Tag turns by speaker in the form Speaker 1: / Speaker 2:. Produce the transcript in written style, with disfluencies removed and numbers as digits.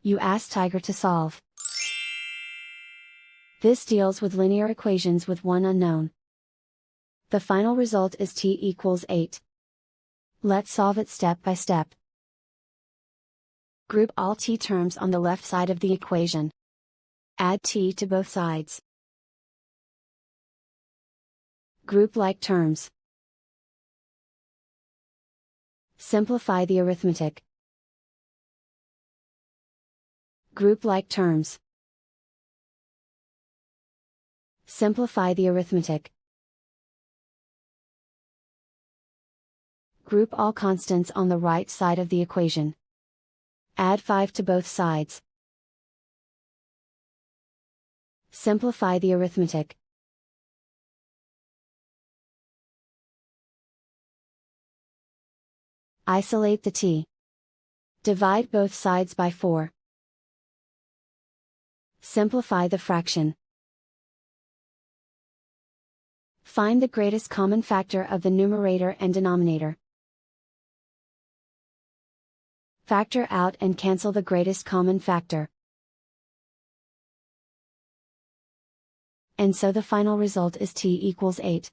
Speaker 1: You ask Tiger to solve. This deals with linear equations with one unknown. The final result is t equals 8. Let's solve it step by step. Group all t terms on the left side of the equation. Add t to both sides. Group like terms. Simplify the arithmetic. Group like terms. Simplify the arithmetic. Group all constants on the right side of the equation. Add 5 to both sides. Simplify the arithmetic. Isolate the t. Divide both sides by 4. Simplify the fraction. Find the greatest common factor of the numerator and denominator. Factor out and cancel the greatest common factor. And so the final result is t equals 8.